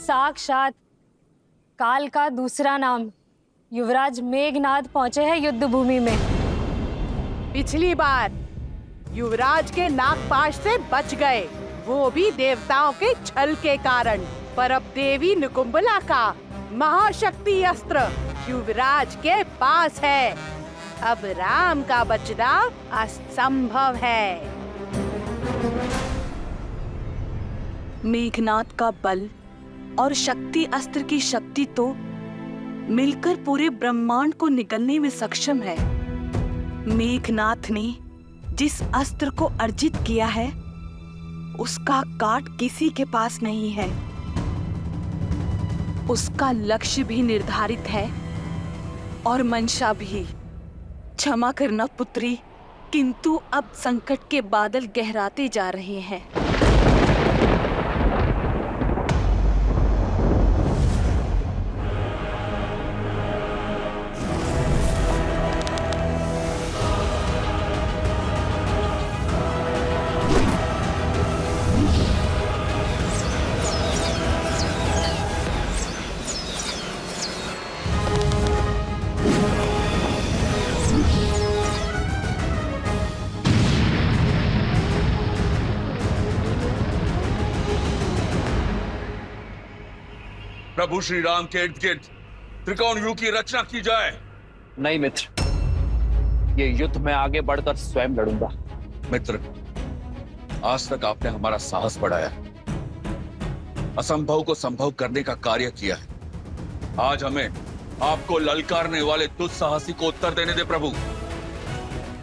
साक्षात काल का दूसरा नाम युवराज मेघनाद पहुंचे हैं युद्ध भूमि में। पिछली बार युवराज के नागपाश से बच गए, वो भी देवताओं के छल के कारण। पर अब देवी निकुंबला का महाशक्ति अस्त्र युवराज के पास है। अब राम का बचना असंभव है। मेघनाद का बल और शक्ति अस्त्र की शक्ति तो मिलकर पूरे ब्रह्मांड को निगलने में सक्षम है। मेघनाद ने जिस अस्त्र को अर्जित किया है उसका काट किसी के पास नहीं है। उसका लक्ष्य भी निर्धारित है और मंशा भी। क्षमा करना पुत्री, किंतु अब संकट के बादल गहराते जा रहे हैं। प्रभु श्री राम के इर्द गिर्द त्रिकोण युग की रचना की जाए। नहीं मित्र, ये युद्ध में आगे बढ़कर स्वयं लड़ूंगा। मित्र, आज तक आपने हमारा साहस बढ़ाया, असंभव को संभव करने का कार्य किया है। आज हमें आपको ललकारने वाले दुस्साहसी को उत्तर देने दे प्रभु।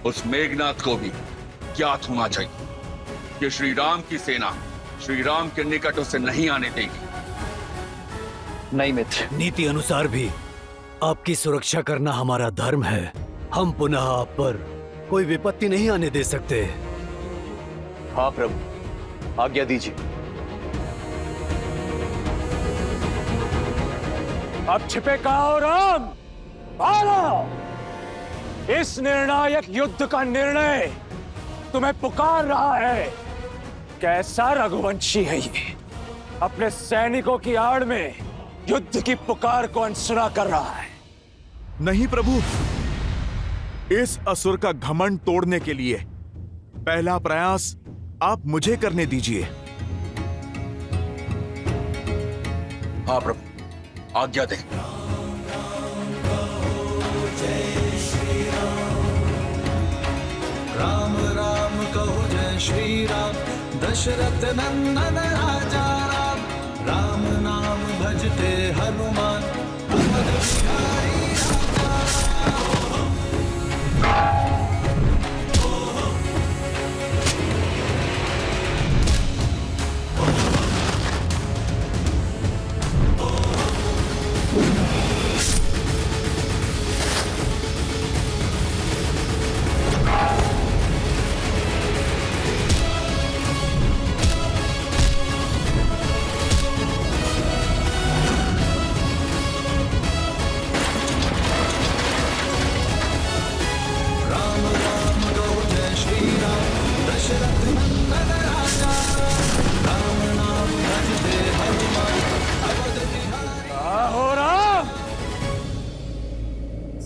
उस मेघनाद को भी ज्ञात होना चाहिए कि श्री राम की सेना श्री राम के निकट उसे नहीं आने देगी। नहीं मित्र, नीति अनुसार भी आपकी सुरक्षा करना हमारा धर्म है। हम पुनः आप पर कोई विपत्ति नहीं आने दे सकते। हाँ प्रभु, आज्ञा दीजिए। अब छिपे कहाँ हो राम? आओ! इस निर्णायक युद्ध का निर्णय तुम्हें पुकार रहा है। कैसा रघुवंशी है ये, अपने सैनिकों की आड़ में युद्ध की पुकार को अनसुना कर रहा है। नहीं प्रभु, इस असुर का घमंड तोड़ने के लिए पहला प्रयास आप मुझे करने दीजिए। हाँ प्रभु, आज्ञा दें। राम राम कहो जय श्री राम, दशरथ नंदन राजा राम। राम नाम भजते हनुमान, अवध बिहारी राजा राम।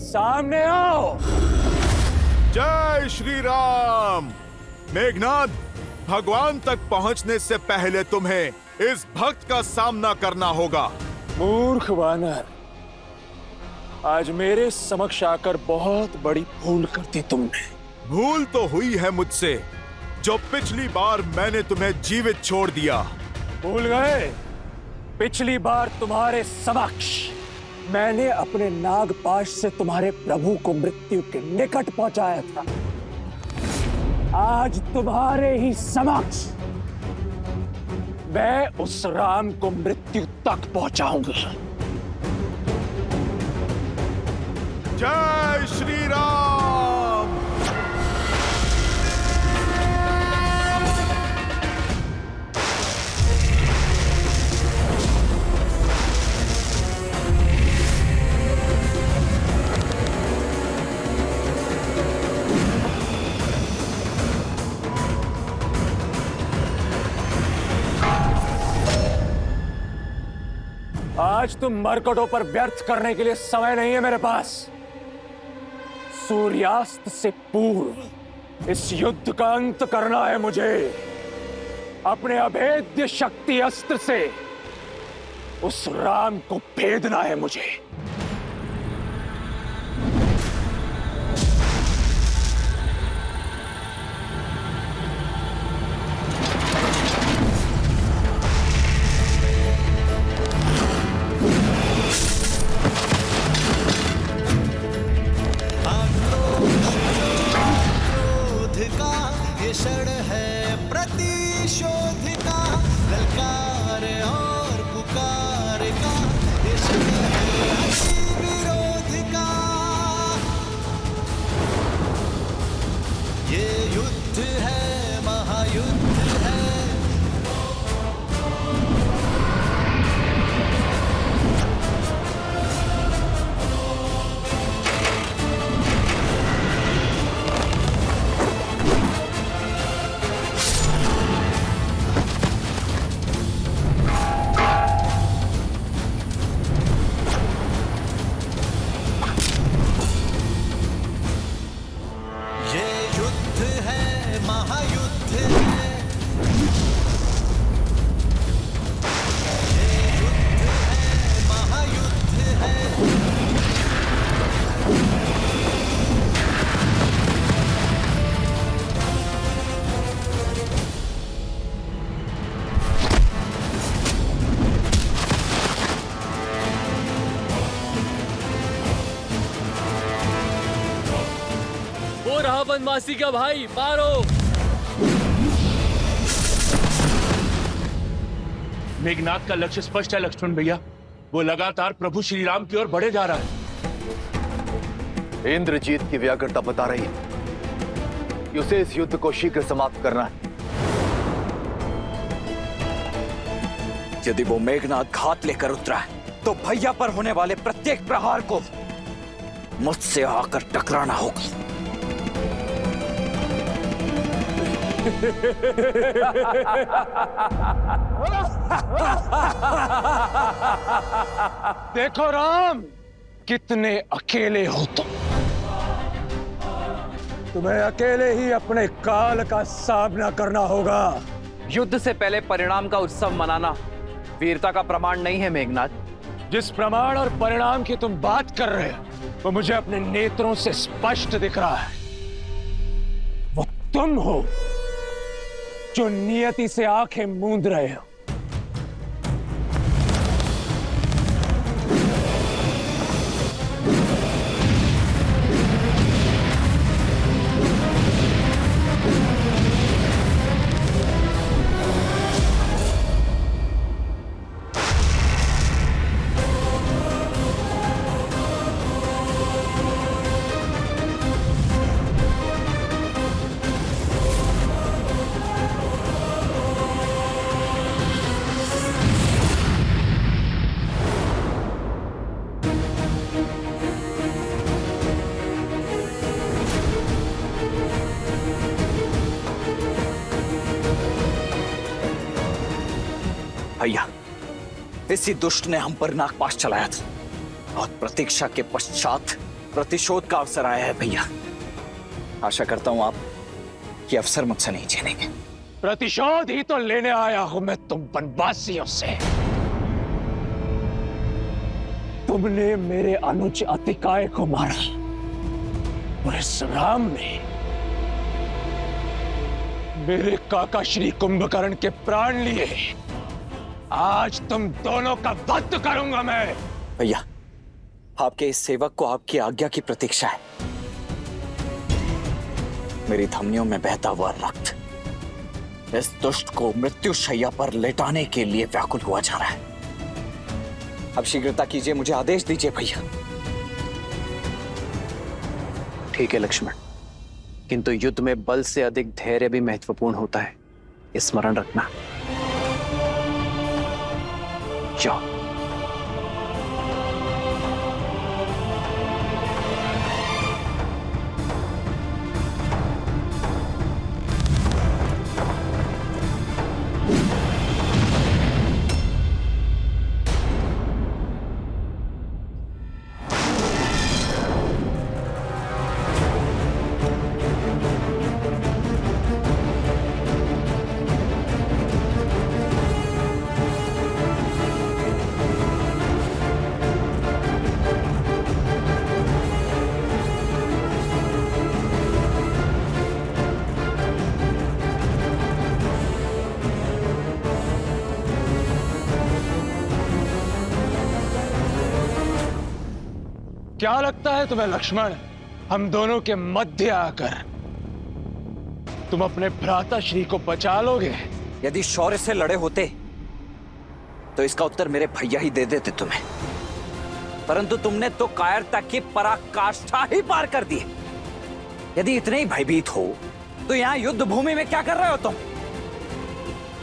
सामने आओ। जय श्री राम। मेघनाद, भगवान तक पहुंचने से पहले तुम्हें इस भक्त का सामना करना होगा। मूर्ख वानर, आज मेरे समक्ष आकर बहुत बड़ी भूल कर दी तुमने। भूल तो हुई है मुझसे, जो पिछली बार मैंने तुम्हें जीवित छोड़ दिया। भूल गए? पिछली बार तुम्हारे समक्ष मैंने अपने नागपाश से तुम्हारे प्रभु को मृत्यु के निकट पहुंचाया था। आज तुम्हारे ही समक्ष मैं उस राम को मृत्यु तक पहुंचाऊंगा। जय श्री राम। आज तुम मरकटों पर व्यर्थ करने के लिए समय नहीं है मेरे पास। सूर्यास्त से पूर्व इस युद्ध का अंत करना है मुझे। अपने अभेद्य शक्ति अस्त्र से उस राम को भेदना है मुझे। क्रोध का ये क्षण है प्रतिशोध का, ललकार और पुकार का ये क्षण है अति विरोध का। ये युद्ध है, महायुद्ध है। ये युद्ध है, महायुद्ध है। ये युद्ध है, महायुद्ध है। वो रहा वनवासी का भाई, मारो। मेघनाथ का लक्ष्य स्पष्ट है लक्ष्मण भैया। वो लगातार प्रभु श्री राम की ओर बढ़े जा रहा है। इंद्रजीत की व्याग्रता बता रही है कि उसे इस युद्ध को शीघ्र समाप्त करना है। यदि वो मेघनाथ घात लेकर उतरा है तो भैया पर होने वाले प्रत्येक प्रहार को मुझसे आकर टकराना होगा। देखो राम, कितने अकेले हो तुम। तुम्हें अकेले ही अपने काल का सामना करना होगा। युद्ध से पहले परिणाम का उत्सव मनाना वीरता का प्रमाण नहीं है मेघनाथ। जिस प्रमाण और परिणाम की तुम बात कर रहे हो वो मुझे अपने नेत्रों से स्पष्ट दिख रहा है। वो तुम हो जो नियति से आंखें मूंद रहे हो। भैया, इसी दुष्ट ने हम पर नागपाश चलाया था और प्रतीक्षा के पश्चात प्रतिशोध का अवसर आया है भैया। आशा करता हूं आप ये अवसर मुझसे नहीं छीनेंगे। प्रतिशोध ही तो लेने आया हूं मैं तुम वनवासियों से। तुमने मेरे अनुज अतिकाय को मारा और इस राम ने मेरे काका श्री कुंभकर्ण के प्राण लिए। आज तुम दोनों का वध करूंगा मैं। भैया, आपके इस सेवक को आपकी आज्ञा की प्रतीक्षा है। मेरी धमनियों में बहता हुआ रक्त इस दुष्ट को मृत्यु शैया पर लेटाने के लिए व्याकुल हुआ जा रहा है। अब शीघ्रता कीजिए, मुझे आदेश दीजिए भैया। ठीक है लक्ष्मण, किंतु युद्ध में बल से अधिक धैर्य भी महत्वपूर्ण होता है, स्मरण रखना। जाओ। क्या लगता है तुम्हें लक्ष्मण, हम दोनों के मध्य आकर तुम अपने भ्राता श्री को बचा लोगे? यदि शौर्य से लड़े होते तो इसका उत्तर मेरे भैया ही दे देते तुम्हें, परंतु तुमने तो कायरता की पराकाष्ठा ही पार कर दी। यदि इतने ही भयभीत हो तो यहाँ युद्ध भूमि में क्या कर रहे हो तुम?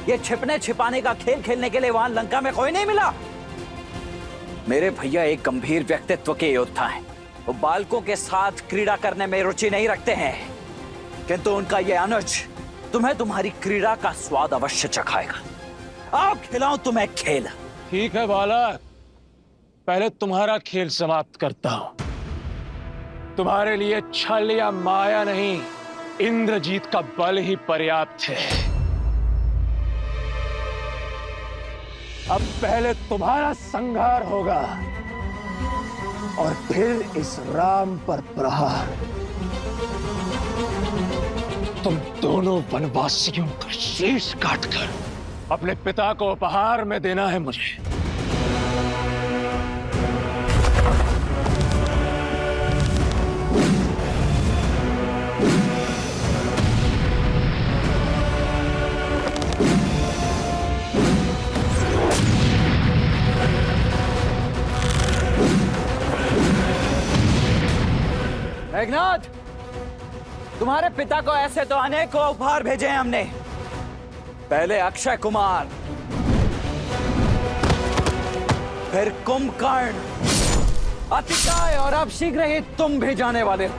ये छिपने छिपाने का खेल खेलने के लिए वहां लंका में कोई नहीं मिला। मेरे भैया एक गंभीर व्यक्तित्व के योद्धा हैं। वो बालकों के साथ क्रीड़ा करने में रुचि नहीं रखते हैं, किंतु उनका यह अनुज तुम्हें तुम्हारी क्रीड़ा का स्वाद अवश्य चखाएगा। आओ खिलाऊं तुम्हें खेल। ठीक है बालक, पहले तुम्हारा खेल समाप्त करता हूं। तुम्हारे लिए छल या माया नहीं, इंद्रजीत का बल ही पर्याप्त है। अब पहले तुम्हारा संहार होगा और फिर इस राम पर प्रहार। तुम दोनों वनवासियों का शीश काटकर अपने पिता को उपहार में देना है मुझे। मेघनाद, तुम्हारे पिता को ऐसे तो अनेकों उपहार भेजे हैं हमने। पहले अक्षय कुमार, फिर कुंभकर्ण, अतिकाय और अब शीघ्र ही तुम भी जाने वाले हो।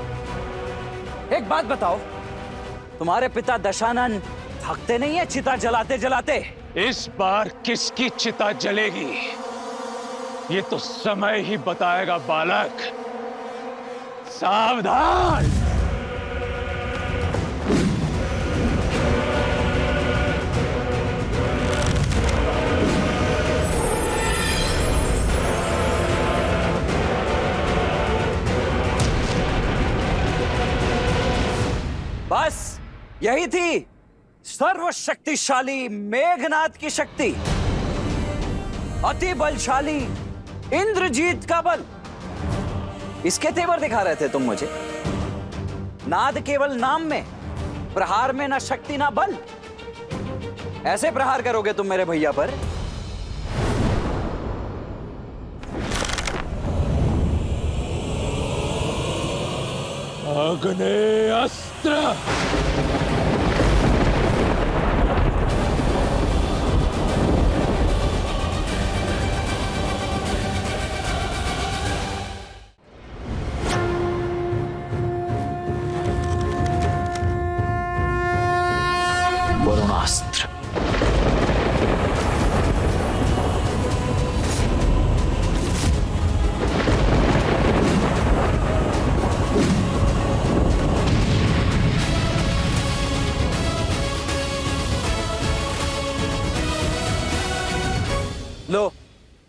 एक बात बताओ, तुम्हारे पिता दशानन थकते नहीं है चिता जलाते जलाते? इस बार किसकी चिता जलेगी ये तो समय ही बताएगा बालक। सावधान। बस यही थी सर्वशक्तिशाली मेघनाद की शक्ति, अति बलशाली इंद्रजीत का बल। इसके तेवर दिखा रहे थे तुम मुझे। नाद केवल नाम में, प्रहार में ना शक्ति ना बल। ऐसे प्रहार करोगे तुम मेरे भैया पर? अग्नि अस्त्र। वरुणास्त्र। लो,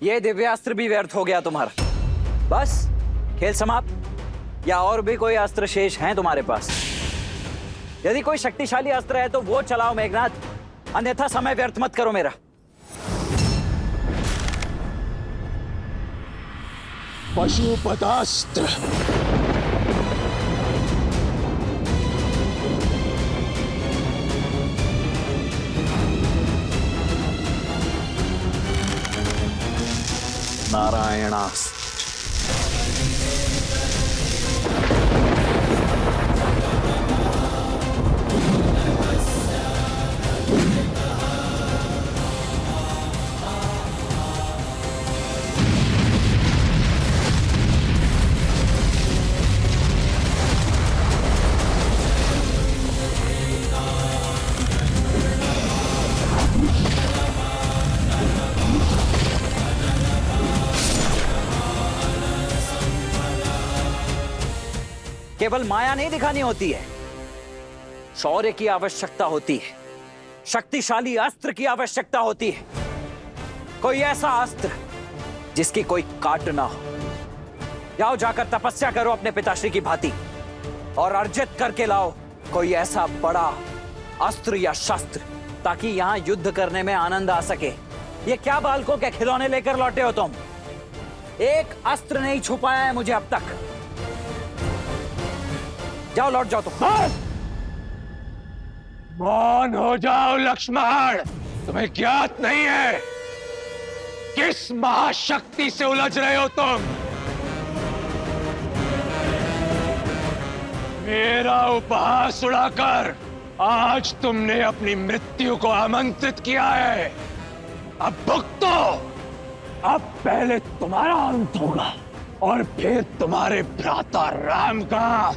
ये दिव्यास्त्र भी व्यर्थ हो गया तुम्हारा। बस खेल समाप्त? या और भी कोई अस्त्र शेष हैं तुम्हारे पास? यदि कोई शक्तिशाली अस्त्र है तो वो चलाओ मेघनाद, अन्यथा समय व्यर्थ मत करो मेरा। पशुपतास्त्र। नारायणास्त्र। केवल माया नहीं दिखानी होती है, शौर्य की आवश्यकता होती है, शक्तिशाली अस्त्र की आवश्यकता होती है। कोई ऐसा अस्त्र जिसकी कोई काट ना हो। जाओ जाकर तपस्या करो अपने पिताश्री की भांति और अर्जित करके लाओ कोई ऐसा बड़ा अस्त्र या शस्त्र, ताकि यहां युद्ध करने में आनंद आ सके। ये क्या बालकों के खिलौने लेकर लौटे हो तुम? एक अस्त्र नहीं छुपाया है मुझे अब तक। जाओ, लौट जाओ तुम। मौन हो जाओ लक्ष्मण, तुम्हें ज्ञात नहीं है किस महाशक्ति से उलझ रहे हो तुम। मेरा उपहास उड़ाकर आज तुमने अपनी मृत्यु को आमंत्रित किया है। अब भुगतो। अब पहले तुम्हारा अंत होगा और फिर तुम्हारे भ्राता राम का।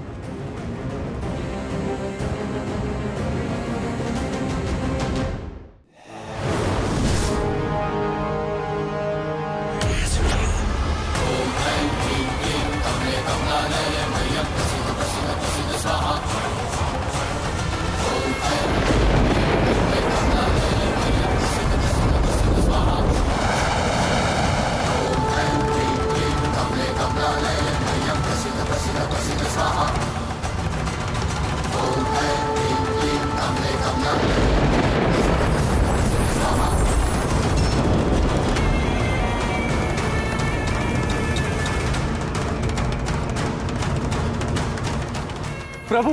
प्रभु,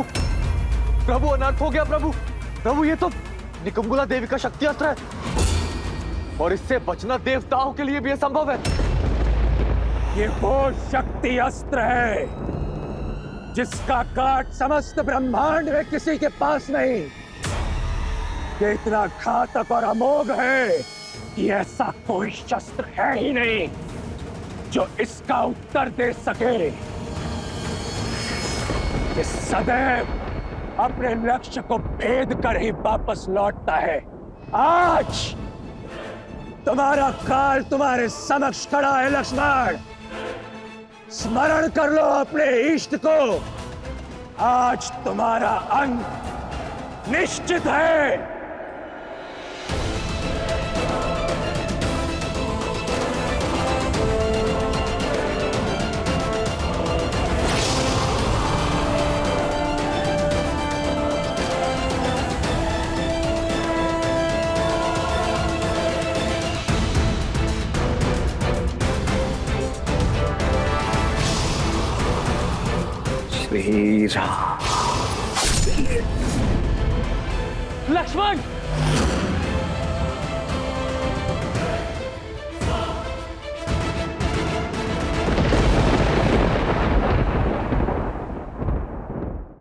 प्रभु अनर्थ हो गया प्रभु। प्रभु ये तो निकुंभला देवी का शक्ति अस्त्र है और इससे बचना देवताओं के लिए भी असंभव है। ये वो शक्ति अस्त्र है जिसका काट समस्त ब्रह्मांड में किसी के पास नहीं। ये इतना घातक और अमोघ है कि ऐसा कोई शस्त्र है ही नहीं जो इसका उत्तर दे सके। ये सदैव अपने लक्ष्य को भेद कर ही वापस लौटता है। आज तुम्हारा काल तुम्हारे समक्ष खड़ा है लक्ष्मण। स्मरण कर लो अपने इष्ट को। आज तुम्हारा अंत निश्चित है। श्री राम। लक्ष्मण!